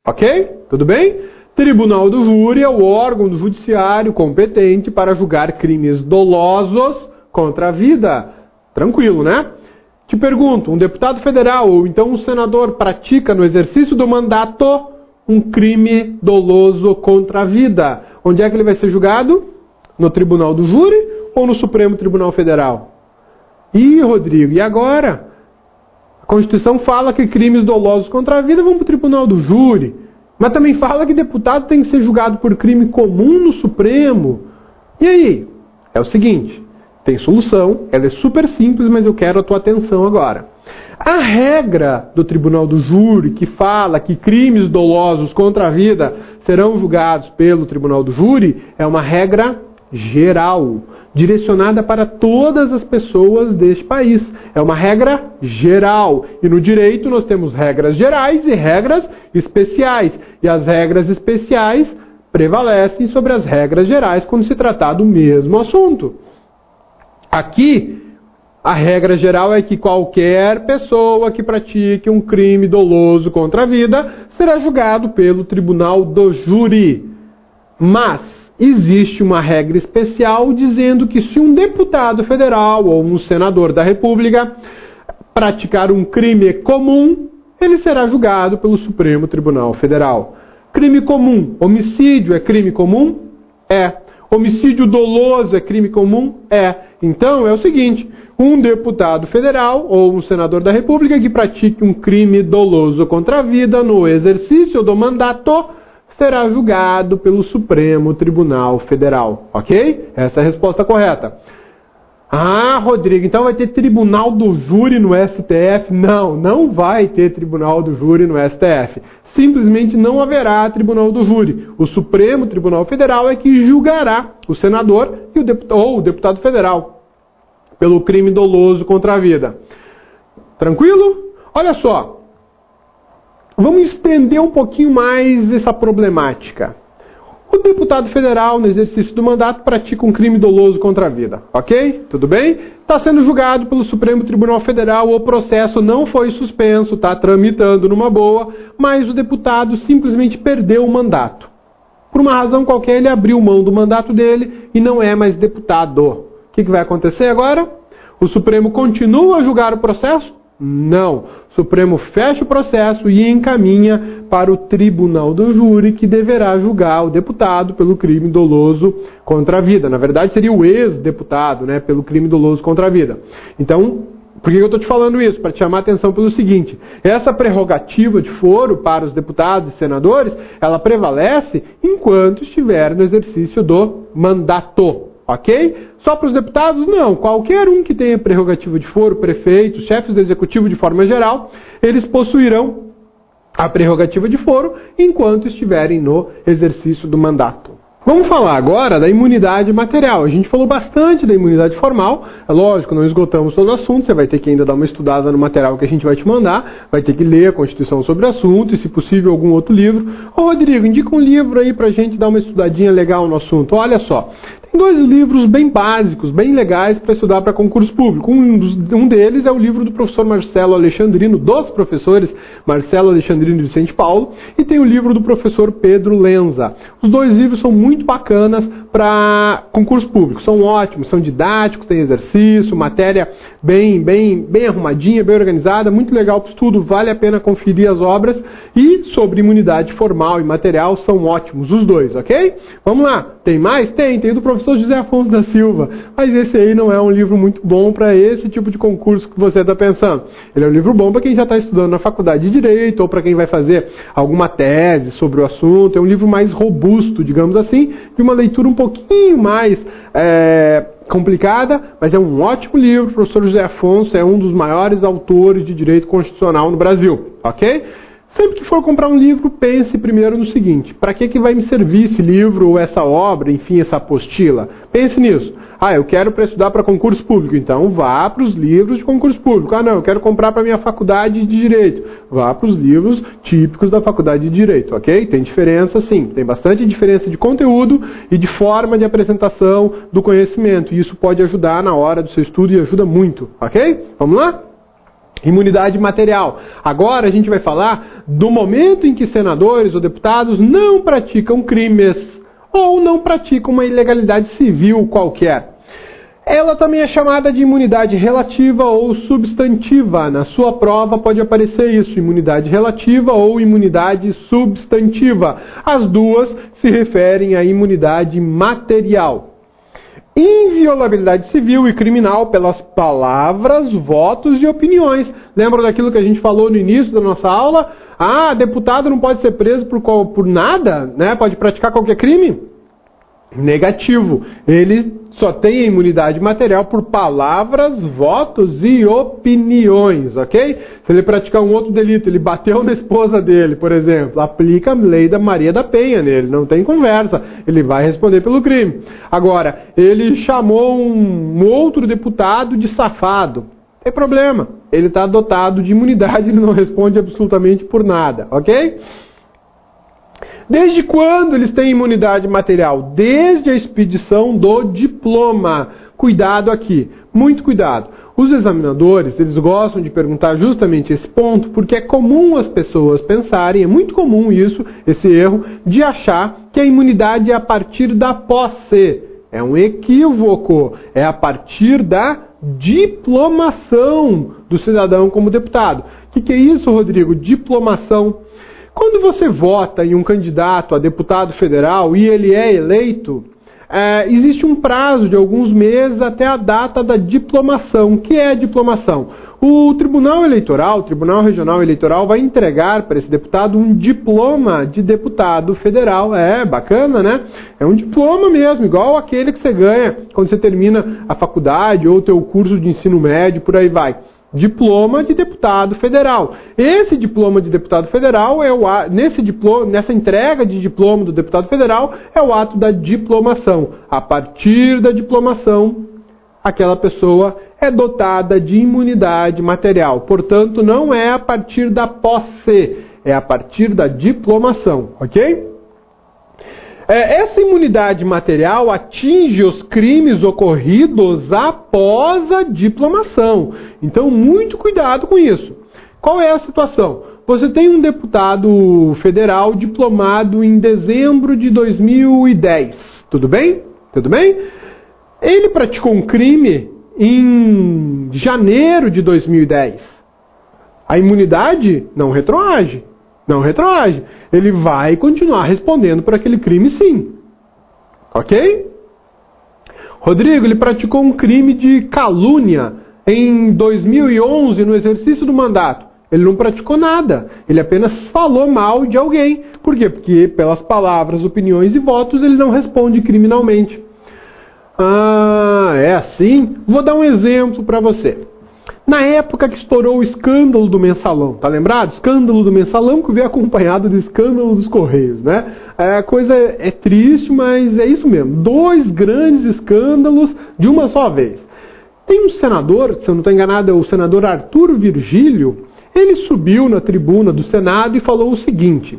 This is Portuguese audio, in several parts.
Ok? Tudo bem? Tribunal do Júri é o órgão do judiciário competente para julgar crimes dolosos contra a vida. Tranquilo, né? Te pergunto, um deputado federal ou então um senador pratica no exercício do mandato um crime doloso contra a vida. Onde é que ele vai ser julgado? No Tribunal do Júri ou no Supremo Tribunal Federal? Ih, Rodrigo, e agora? A Constituição fala que crimes dolosos contra a vida vão para o Tribunal do Júri. Mas também fala que deputado tem que ser julgado por crime comum no Supremo. E aí? É o seguinte, tem solução, ela é super simples, mas eu quero a tua atenção agora. A regra do Tribunal do Júri, que fala que crimes dolosos contra a vida serão julgados pelo Tribunal do Júri, é uma regra geral, direcionada para todas as pessoas deste país. É uma regra geral. E no direito nós temos regras gerais e regras especiais. E as regras especiais prevalecem sobre as regras gerais quando se tratar do mesmo assunto. Aqui, a regra geral é que qualquer pessoa que pratique um crime doloso contra a vida será julgado pelo Tribunal do Júri. Mas existe uma regra especial dizendo que se um deputado federal ou um senador da República praticar um crime comum, ele será julgado pelo Supremo Tribunal Federal. Crime comum, homicídio é crime comum? É. Homicídio doloso é crime comum? É. Então é o seguinte, um deputado federal ou um senador da República que pratique um crime doloso contra a vida no exercício do mandato será julgado pelo Supremo Tribunal Federal. Ok? Essa é a resposta correta. Ah, Rodrigo, então vai ter Tribunal do Júri no STF? Não, não vai ter Tribunal do Júri no STF. Simplesmente não haverá Tribunal do Júri. O Supremo Tribunal Federal é que julgará o senador e ou o deputado federal pelo crime doloso contra a vida. Tranquilo? Olha só. Vamos estender um pouquinho mais essa problemática. O deputado federal, no exercício do mandato, pratica um crime doloso contra a vida. Ok? Tudo bem? Está sendo julgado pelo Supremo Tribunal Federal, o processo não foi suspenso, está tramitando numa boa, mas o deputado simplesmente perdeu o mandato. Por uma razão qualquer, ele abriu mão do mandato dele e não é mais deputado. O que vai acontecer agora? O Supremo continua a julgar o processo? Não. O Supremo fecha o processo e encaminha para o Tribunal do Júri, que deverá julgar o deputado pelo crime doloso contra a vida. Na verdade, seria o ex-deputado, né, pelo crime doloso contra a vida. Então, por que eu estou te falando isso? Para te chamar a atenção pelo seguinte, essa prerrogativa de foro para os deputados e senadores, ela prevalece enquanto estiver no exercício do mandato. Ok? Só para os deputados? Não. Qualquer um que tenha prerrogativa de foro, prefeitos, chefes do executivo de forma geral, eles possuirão a prerrogativa de foro enquanto estiverem no exercício do mandato. Vamos falar agora da imunidade material. A gente falou bastante da imunidade formal. É lógico, não esgotamos todo o assunto. Você vai ter que ainda dar uma estudada no material que a gente vai te mandar. Vai ter que ler a Constituição sobre o assunto e, se possível, algum outro livro. Ô, Rodrigo, indica um livro aí pra gente dar uma estudadinha legal no assunto. Olha só. Tem dois livros bem básicos, bem legais para estudar para concurso público. Um deles é o livro do professor Marcelo Alexandrino, dos professores Marcelo Alexandrino e Vicente Paulo, e tem o livro do professor Pedro Lenza. Os dois livros são muito bacanas para concurso público, são ótimos, são didáticos, tem exercício, matéria bem arrumadinha, bem organizada, muito legal para o estudo, vale a pena conferir as obras, e sobre imunidade formal e material são ótimos os dois, ok? Vamos lá, tem mais? Tem do professor José Afonso da Silva, mas esse aí não é um livro muito bom para esse tipo de concurso que você está pensando. Ele é um livro bom para quem já está estudando na faculdade de Direito ou para quem vai fazer alguma tese sobre o assunto. É um livro mais robusto, digamos assim, de uma leitura um pouquinho mais complicada, mas é um ótimo livro. O professor José Afonso é um dos maiores autores de Direito Constitucional no Brasil, ok? Sempre que for comprar um livro, pense primeiro no seguinte: para que vai me servir esse livro ou essa obra, enfim, essa apostila? Pense nisso. Eu quero para estudar para concurso público, então vá para os livros de concurso público. Não, eu quero comprar para minha faculdade de Direito. Vá para os livros típicos da faculdade de Direito, ok? Tem diferença, sim. Tem bastante diferença de conteúdo e de forma de apresentação do conhecimento. E isso pode ajudar na hora do seu estudo e ajuda muito, ok? Vamos lá? Imunidade material. Agora a gente vai falar do momento em que senadores ou deputados não praticam crimes ou não praticam uma ilegalidade civil qualquer. Ela também é chamada de imunidade relativa ou substantiva. Na sua prova pode aparecer isso, imunidade relativa ou imunidade substantiva. As duas se referem à imunidade material. Inviolabilidade civil e criminal pelas palavras, votos e opiniões. Lembra daquilo que a gente falou no início da nossa aula? Deputado não pode ser preso por nada, né? Pode praticar qualquer crime? Negativo. Ele só tem a imunidade material por palavras, votos e opiniões, ok? Se ele praticar um outro delito, ele bateu na esposa dele, por exemplo, aplica a lei da Maria da Penha nele, não tem conversa, ele vai responder pelo crime. Agora, ele chamou um outro deputado de safado, tem problema, ele está dotado de imunidade, ele não responde absolutamente por nada, ok? Desde quando eles têm imunidade material? Desde a expedição do diploma. Cuidado aqui, muito cuidado. Os examinadores, eles gostam de perguntar justamente esse ponto, porque é comum as pessoas pensarem, é muito comum isso, esse erro, de achar que a imunidade é a partir da posse. É um equívoco, é a partir da diplomação do cidadão como deputado. O que é isso, Rodrigo? Diplomação. Quando você vota em um candidato a deputado federal e ele é eleito, existe um prazo de alguns meses até a data da diplomação. O que é a diplomação? O Tribunal Eleitoral, o Tribunal Regional Eleitoral, vai entregar para esse deputado um diploma de deputado federal. É bacana, né? É um diploma mesmo, igual aquele que você ganha quando você termina a faculdade ou o teu curso de ensino médio, por aí vai. Diploma de deputado federal. Esse diploma de deputado federal nessa entrega de diploma do deputado federal é o ato da diplomação. A partir da diplomação, aquela pessoa é dotada de imunidade material. Portanto, não é a partir da posse, é a partir da diplomação, ok? Essa imunidade material atinge os crimes ocorridos após a diplomação. Então, muito cuidado com isso. Qual é a situação? Você tem um deputado federal diplomado em dezembro de 2010. Tudo bem? Tudo bem? Ele praticou um crime em janeiro de 2010. A imunidade não retroage. Não retroage. Ele vai continuar respondendo por aquele crime, sim. Ok? Rodrigo, ele praticou um crime de calúnia em 2011, no exercício do mandato. Ele não praticou nada. Ele apenas falou mal de alguém. Por quê? Porque pelas palavras, opiniões e votos, ele não responde criminalmente. É assim? Vou dar um exemplo para você. Na época que estourou o escândalo do Mensalão, tá lembrado? Escândalo do Mensalão que veio acompanhado do escândalo dos Correios, né? A coisa é triste, mas é isso mesmo. 2 grandes escândalos de uma só vez. Tem um senador, se eu não estou enganado, é o senador Arthur Virgílio. Ele subiu na tribuna do Senado e falou o seguinte,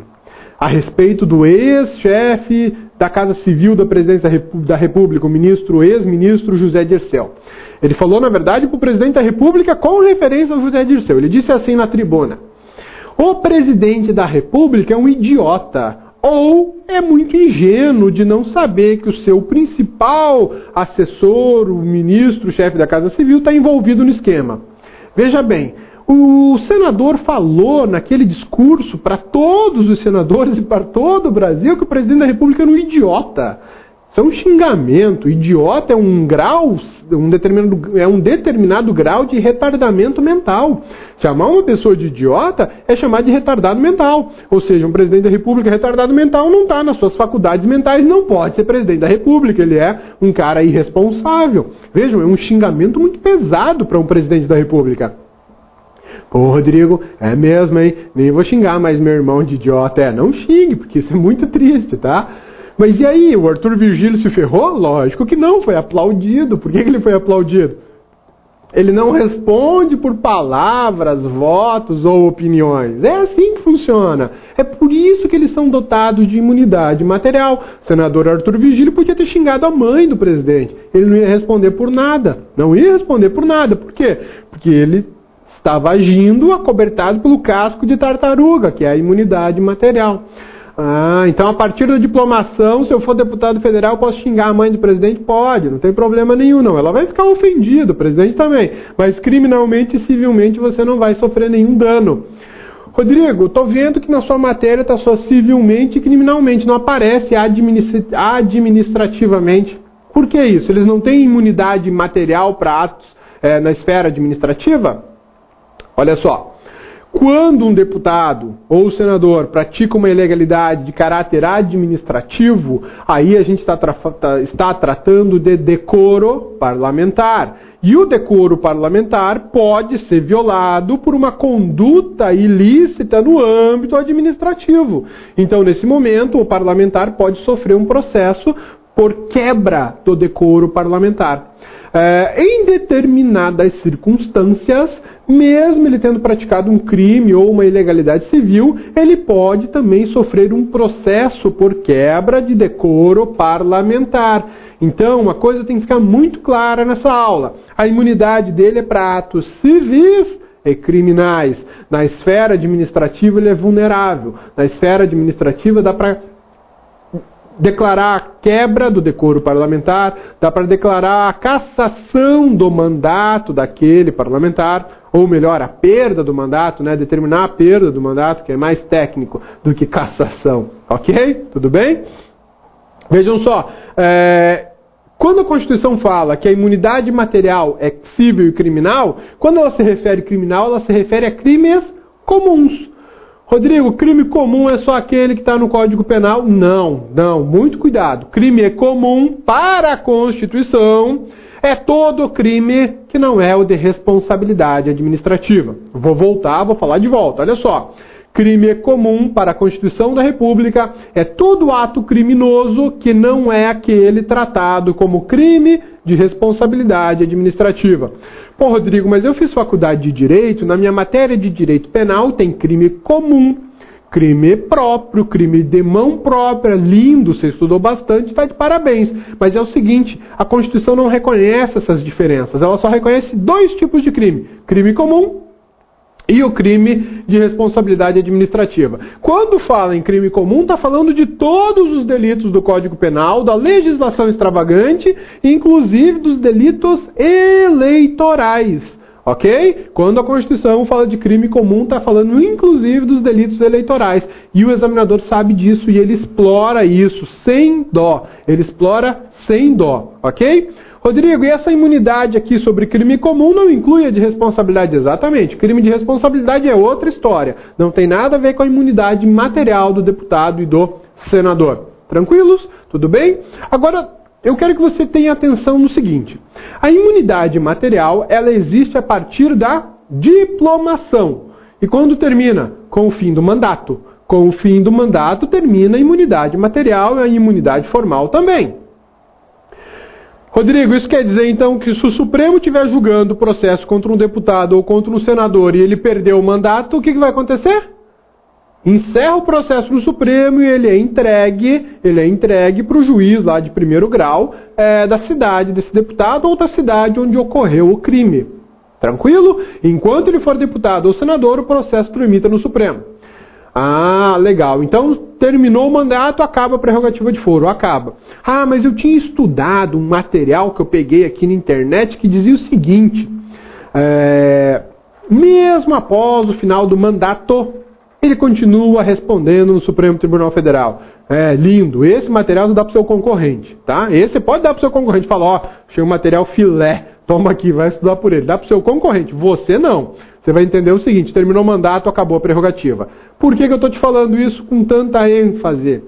a respeito do ex-chefe da Casa Civil da Presidência da República, o ex-ministro José Dirceu. Ele falou, na verdade, para o presidente da República com referência ao José Dirceu. Ele disse assim na tribuna, o presidente da República é um idiota, ou é muito ingênuo de não saber que o seu principal assessor, o ministro-chefe da Casa Civil, está envolvido no esquema. Veja bem, o senador falou naquele discurso para todos os senadores e para todo o Brasil que o presidente da República era um idiota. Isso é um xingamento. Idiota é um determinado grau de retardamento mental. Chamar uma pessoa de idiota é chamar de retardado mental. Ou seja, um presidente da República retardado mental não está nas suas faculdades mentais, não pode ser presidente da República. Ele é um cara irresponsável. Vejam, é um xingamento muito pesado para um presidente da República. Pô, Rodrigo, é mesmo, hein? Nem vou xingar mais meu irmão de idiota. Não xingue, porque isso é muito triste, tá? Mas e aí, o Arthur Virgílio se ferrou? Lógico que não, foi aplaudido. Por que ele foi aplaudido? Ele não responde por palavras, votos ou opiniões. É assim que funciona. É por isso que eles são dotados de imunidade material. O senador Arthur Virgílio podia ter xingado a mãe do presidente. Ele não ia responder por nada. Não ia responder por nada. Por quê? Porque ele estava agindo acobertado pelo casco de tartaruga, que é a imunidade material. Então a partir da diplomação, se eu for deputado federal, eu posso xingar a mãe do presidente? Pode, não tem problema nenhum não. Ela vai ficar ofendida, o presidente também. Mas criminalmente e civilmente você não vai sofrer nenhum dano. Rodrigo, estou vendo que na sua matéria está só civilmente e criminalmente, não aparece administrativamente. Por que isso? Eles não têm imunidade material para atos na esfera administrativa? Olha só. Quando um deputado ou senador pratica uma ilegalidade de caráter administrativo, aí a gente está tratando de decoro parlamentar. E o decoro parlamentar pode ser violado por uma conduta ilícita no âmbito administrativo. Então, nesse momento, o parlamentar pode sofrer um processo por quebra do decoro parlamentar. Em determinadas circunstâncias, mesmo ele tendo praticado um crime ou uma ilegalidade civil, ele pode também sofrer um processo por quebra de decoro parlamentar. Então, uma coisa tem que ficar muito clara nessa aula. A imunidade dele é para atos civis e criminais. Na esfera administrativa ele é vulnerável. Na esfera administrativa dá para declarar a quebra do decoro parlamentar, dá para declarar a cassação do mandato daquele parlamentar, ou melhor, a perda do mandato, né? Determinar a perda do mandato, que é mais técnico do que cassação. Ok? Tudo bem? Vejam só, quando a Constituição fala que a imunidade material é civil e criminal, quando ela se refere criminal, ela se refere a crimes comuns. Rodrigo, crime comum é só aquele que está no Código Penal? Não, muito cuidado. Crime é comum para a Constituição, é todo crime que não é o de responsabilidade administrativa. Vou falar de volta, olha só. Crime é comum para a Constituição da República, é todo ato criminoso que não é aquele tratado como crime de responsabilidade administrativa. Pô, Rodrigo, mas eu fiz faculdade de Direito, na minha matéria de Direito Penal tem crime comum, crime próprio, crime de mão própria, lindo, você estudou bastante, está de parabéns. Mas é o seguinte, a Constituição não reconhece essas diferenças, ela só reconhece dois tipos de crime, crime comum e o crime de responsabilidade administrativa. Quando fala em crime comum, está falando de todos os delitos do Código Penal, da legislação extravagante, inclusive dos delitos eleitorais. Ok? Quando a Constituição fala de crime comum, está falando inclusive dos delitos eleitorais. E o examinador sabe disso e ele explora isso sem dó. Ele explora sem dó. Ok? Rodrigo, e essa imunidade aqui sobre crime comum não inclui a de responsabilidade? Exatamente. Crime de responsabilidade é outra história. Não tem nada a ver com a imunidade material do deputado e do senador. Tranquilos? Tudo bem? Agora, eu quero que você tenha atenção no seguinte. A imunidade material, ela existe a partir da diplomação. E quando termina? Com o fim do mandato. Com o fim do mandato termina a imunidade material e a imunidade formal também. Rodrigo, isso quer dizer então que se o Supremo estiver julgando o processo contra um deputado ou contra um senador e ele perdeu o mandato, o que vai acontecer? Encerra o processo no Supremo e ele é entregue para o juiz lá de primeiro grau da cidade desse deputado ou da cidade onde ocorreu o crime. Tranquilo? Enquanto ele for deputado ou senador, o processo tramita no Supremo. Ah, legal. Então, terminou o mandato, acaba a prerrogativa de foro. Acaba. Ah, mas eu tinha estudado um material que eu peguei aqui na internet que dizia o seguinte. Mesmo após o final do mandato, ele continua respondendo no Supremo Tribunal Federal. Lindo. Esse material você dá para o seu concorrente, tá? Esse você pode dar para o seu concorrente. Fala, achei um material filé. Toma aqui, vai estudar por ele. Dá para o seu concorrente. Você não. Você vai entender o seguinte, terminou o mandato, acabou a prerrogativa. Por que eu estou te falando isso com tanta ênfase?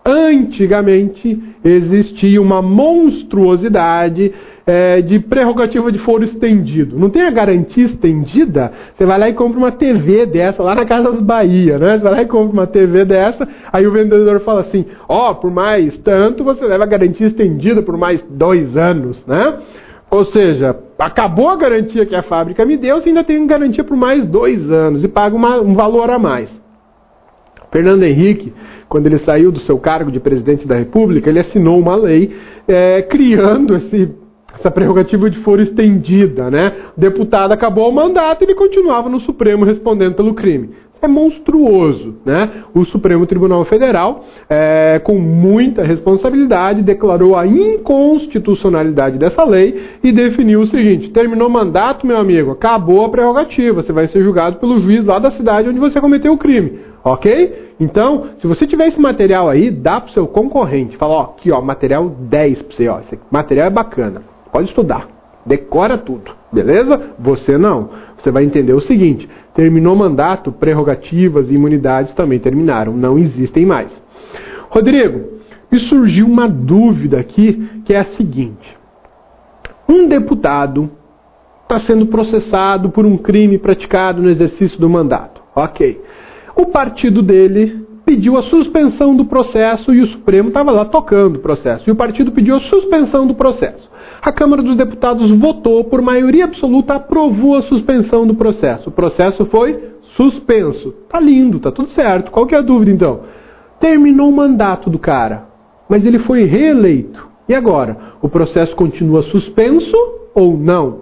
Antigamente existia uma monstruosidade de prerrogativa de foro estendido. Não tem a garantia estendida? Você vai lá e compra uma TV dessa, lá na Casas Bahia, né? Você vai lá e compra uma TV dessa, aí o vendedor fala assim, por mais tanto, você leva a garantia estendida por mais 2 anos, né? Ou seja, acabou a garantia que a fábrica me deu, você ainda tem garantia por mais 2 anos e paga um valor a mais. Fernando Henrique, quando ele saiu do seu cargo de presidente da República, ele assinou uma lei criando essa prerrogativa de foro estendida, né? O deputado acabou o mandato e ele continuava no Supremo respondendo pelo crime. É monstruoso, né? O Supremo Tribunal Federal, com muita responsabilidade, declarou a inconstitucionalidade dessa lei e definiu o seguinte: terminou o mandato, meu amigo, acabou a prerrogativa, você vai ser julgado pelo juiz lá da cidade onde você cometeu o crime, ok? Então, se você tiver esse material aí, dá pro seu concorrente, fala, aqui, material 10 pra você, esse material é bacana, pode estudar, decora tudo, beleza? Você não. Você vai entender o seguinte: terminou o mandato, prerrogativas e imunidades também terminaram, não existem mais. Rodrigo, me surgiu uma dúvida aqui, que é a seguinte: um deputado está sendo processado por um crime praticado no exercício do mandato, ok. O partido dele pediu a suspensão do processo e o Supremo estava lá tocando o processo. E o partido pediu a suspensão do processo. A Câmara dos Deputados votou, por maioria absoluta, aprovou a suspensão do processo. O processo foi suspenso. Tá lindo, tá tudo certo. Qual que é a dúvida então? Terminou o mandato do cara, mas ele foi reeleito. E agora? O processo continua suspenso ou não? O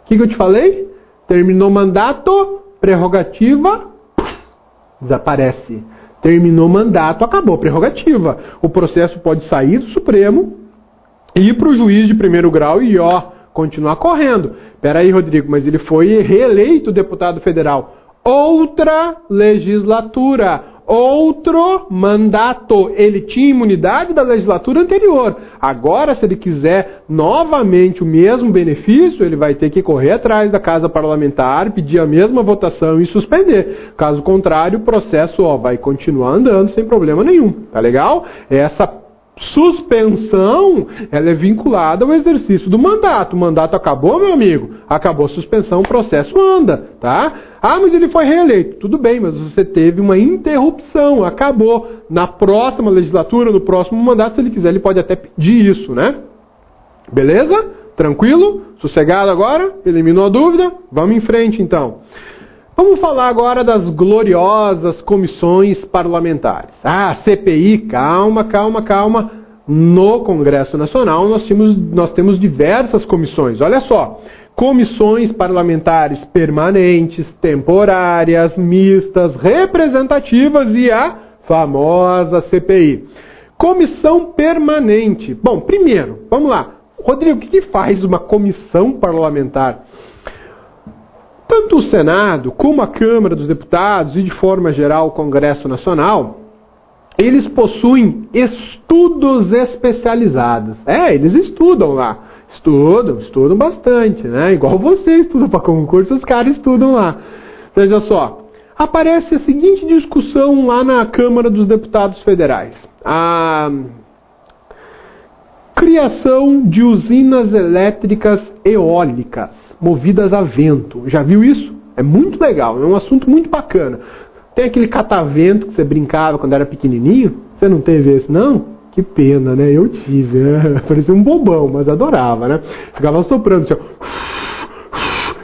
que eu te falei? Terminou o mandato, prerrogativa, desaparece. Terminou o mandato, acabou a prerrogativa. O processo pode sair do Supremo, ir para o juiz de primeiro grau e continuar correndo. Peraí, Rodrigo, mas ele foi reeleito deputado federal. Outra legislatura, outro mandato. Ele tinha imunidade da legislatura anterior. Agora, se ele quiser novamente o mesmo benefício, ele vai ter que correr atrás da casa parlamentar, pedir a mesma votação e suspender. Caso contrário, o processo vai continuar andando sem problema nenhum. Tá legal? Essa suspensão, ela é vinculada ao exercício do mandato. O mandato acabou, meu amigo? Acabou a suspensão, o processo anda, tá? Mas ele foi reeleito. Tudo bem, mas você teve uma interrupção, acabou. Na próxima legislatura, no próximo mandato, se ele quiser, ele pode até pedir isso, né? Beleza? Tranquilo? Sossegado agora? Eliminou a dúvida? Vamos em frente, então. Vamos falar agora das gloriosas comissões parlamentares. CPI, calma. No Congresso Nacional nós temos diversas comissões. Olha só, comissões parlamentares permanentes, temporárias, mistas, representativas e a famosa CPI. Comissão permanente. Bom, primeiro, vamos lá. Rodrigo, o que faz uma comissão parlamentar? Tanto o Senado, como a Câmara dos Deputados e, de forma geral, o Congresso Nacional, eles possuem estudos especializados. Eles estudam lá. Estudam bastante, né? Igual você estuda para concurso, os caras estudam lá. Veja só, aparece a seguinte discussão lá na Câmara dos Deputados Federais. A criação de usinas elétricas eólicas movidas a vento. Já viu isso? É muito legal, é um assunto muito bacana. Tem aquele catavento que você brincava quando era pequenininho? Você não teve esse, não? Que pena, né? Eu tive, né? Parecia um bobão, mas adorava, né? Ficava soprando, assim,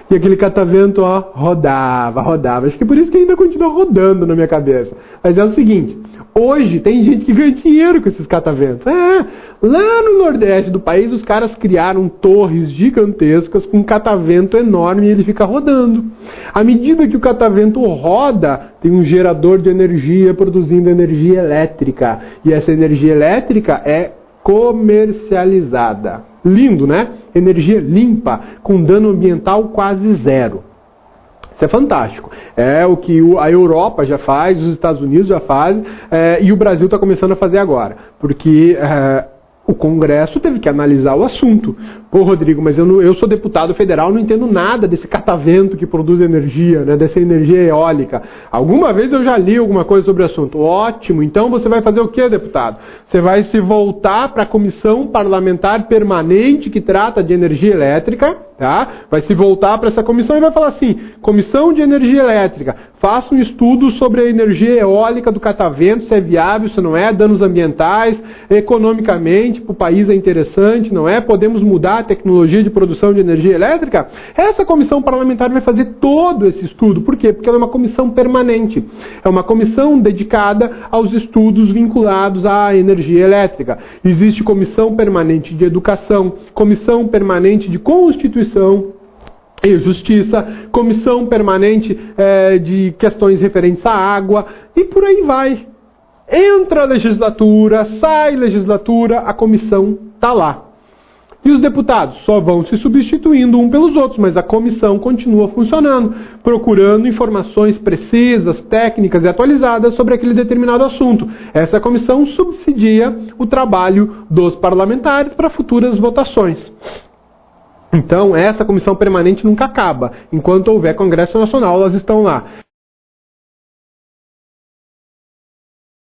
e aquele catavento, rodava. Acho que por isso que ainda continua rodando na minha cabeça. Mas é o seguinte, hoje tem gente que ganha dinheiro com esses cataventos. Lá no Nordeste do país, os caras criaram torres gigantescas com um catavento enorme e ele fica rodando. À medida que o catavento roda, tem um gerador de energia produzindo energia elétrica. E essa energia elétrica é comercializada. Lindo, né? Energia limpa, com dano ambiental quase zero. Isso é fantástico. É o que a Europa já faz, os Estados Unidos já fazem, e o Brasil está começando a fazer agora. Porque o O Congresso teve que analisar o assunto. Pô, Rodrigo, mas eu sou deputado federal, não entendo nada desse catavento que produz energia, né, dessa energia eólica. Alguma vez eu já li alguma coisa sobre o assunto. Ótimo, então você vai fazer o quê, deputado? Você vai se voltar para a Comissão Parlamentar Permanente que trata de energia elétrica, tá? Vai se voltar para essa comissão e vai falar assim, Comissão de Energia Elétrica, faça um estudo sobre a energia eólica do catavento, se é viável, se não é, danos ambientais, economicamente, para o país é interessante, não é? Podemos mudar a tecnologia de produção de energia elétrica? Essa comissão parlamentar vai fazer todo esse estudo. Por quê? Porque ela é uma comissão permanente. É uma comissão dedicada aos estudos vinculados à energia elétrica. Existe comissão permanente de educação, comissão permanente de Constituição e Justiça, comissão permanente de questões referentes à água, e por aí vai. Entra a legislatura, sai legislatura, a comissão está lá. E os deputados só vão se substituindo um pelos outros, mas a comissão continua funcionando, procurando informações precisas, técnicas e atualizadas sobre aquele determinado assunto. Essa comissão subsidia o trabalho dos parlamentares para futuras votações. Então, essa comissão permanente nunca acaba. Enquanto houver Congresso Nacional, elas estão lá.